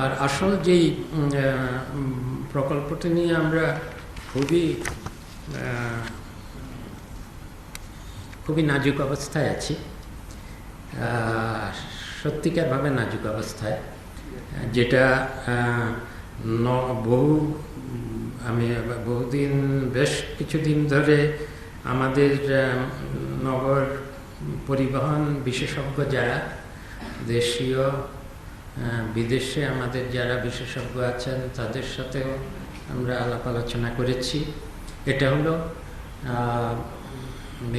আর আসল যেই প্রকল্পটা নিয়ে আমরা খুবই নাজুক অবস্থায় আছি, সত্যিকারভাবে নাজুক অবস্থায়, যেটা বহুদিন বেশ কিছুদিন ধরে আমাদের নগর পরিবহন বিশেষজ্ঞ যারা দেশীয় বিদেশে আমাদের যারা বিশেষজ্ঞ আছেন তাদের সাথেও আমরা আলাপ আলোচনা করেছি। এটা হলো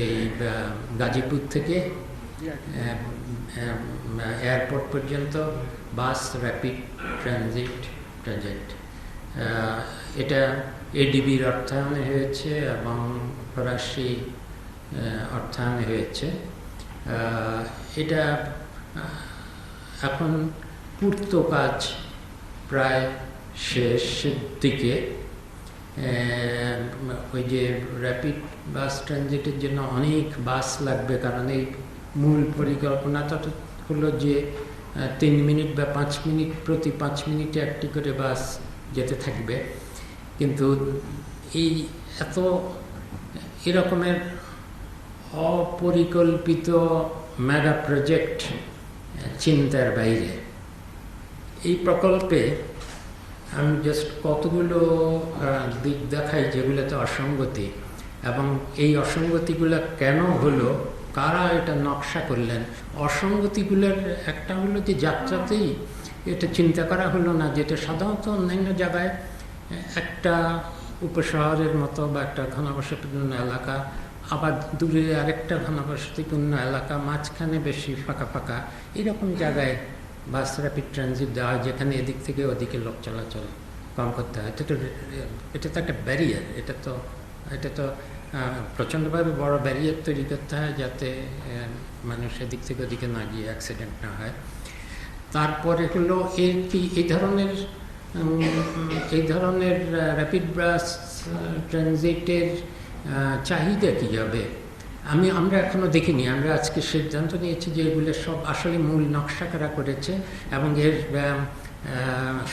এই গাজীপুর থেকে এয়ারপোর্ট পর্যন্ত বাস র্যাপিড ট্রানজিট প্রজেক্ট। এটা এডিবির অর্থায়নে হয়েছে এবং ফরাসি অর্থায়নে হয়েছে। এটা এখন পূর্ত কাজ প্রায় শেষের দিকে। ওই যে র্যাপিড বাস ট্রানজিটের জন্য অনেক বাস লাগবে, কারণ এই মূল পরিকল্পনাটা হলো যে 3 মিনিট বা 5 মিনিট, প্রতি 5 মিনিটে একটি করে বাস যেতে থাকবে। কিন্তু এরকমের অপরিকল্পিত মেগা প্রজেক্ট চিন্তার বাইরে। এই প্রকল্পে আমি জাস্ট কতগুলো দিক দেখাই যেগুলোতে অসঙ্গতি, এবং এই অসঙ্গতিগুলো কেন হলো, কারা এটা নকশা করলেন। অসঙ্গতিগুলোর একটা হলো যে যাত্রাতেই এটা চিন্তা করা হলো না, যেটা সাধারণত অন্যান্য জায়গায় একটা উপশহরের মতো বা একটা ঘনবসতিপূর্ণ এলাকা, আবার দূরে আরেকটা ঘনবসতিপূর্ণ এলাকা, মাঝখানে বেশি ফাঁকা ফাঁকা, এরকম জায়গায় বাস র্যাপিড ট্রানজিট দেওয়া হয়, যেখানে এদিক থেকে ওদিকে লোক চলাচল কম করতে হয়। এটা তো একটা ব্যারিয়ার। এটা তো প্রচণ্ডভাবে বড় ব্যারিয়ার তৈরি করতে হয়, যাতে মানুষ এদিক থেকে ওদিকে না গিয়ে অ্যাক্সিডেন্ট না হয়। তারপরে হলো এই ধরনের র্যাপিড বাস ট্রানজিটের চাহিদা কী হবে আমরা এখনও দেখিনি। আমরা আজকে সিদ্ধান্ত নিয়েছি যে এগুলো সব আসলে মূল নকশা করা করেছে, এবং এর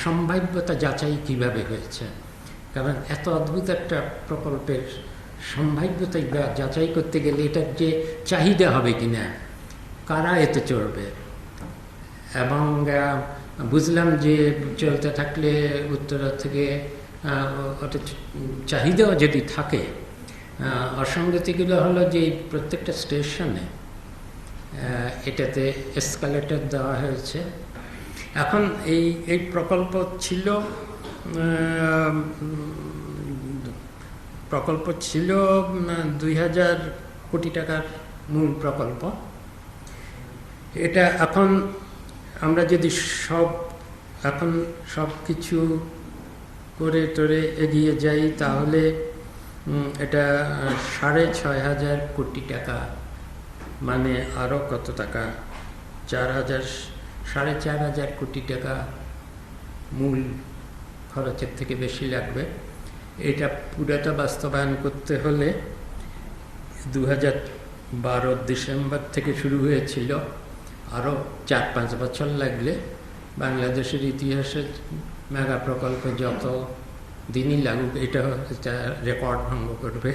সম্ভাব্যতা যাচাই কিভাবে হয়েছে। কারণ এত অদ্ভুত একটা প্রকল্পের সম্ভাব্যতা যাচাই করতে গেলে এটার যে চাহিদা হবে কিনা, কারা এতে চড়বে। এবং বুঝলাম যে চলতে থাকলে উত্তরা থেকে ওটা চাহিদাও যদি থাকে। অসঙ্গতিগুলো হলো যে প্রত্যেকটা স্টেশনে এটাতে এসকালেটর দেওয়া হয়েছে। এখন এই প্রকল্প ছিল 2000 কোটি টাকার মূল প্রকল্প। এটা এখন আমরা যদি সব কিছু করে টোরে এগিয়ে যাই, তাহলে এটা 6500 কোটি টাকা, মানে আরও কত টাকা, 4500 কোটি টাকা মূল খরচের থেকে বেশি লাগবে। এটা পুরোটা বাস্তবায়ন করতে হলে 2012 ডিসেম্বর থেকে শুরু হয়েছিল, আরও 4-5 বছর লাগলে বাংলাদেশের ইতিহাসে মেগা প্রকল্প যত দিনই লাগুক এটা রেকর্ড ভঙ্গ করবে।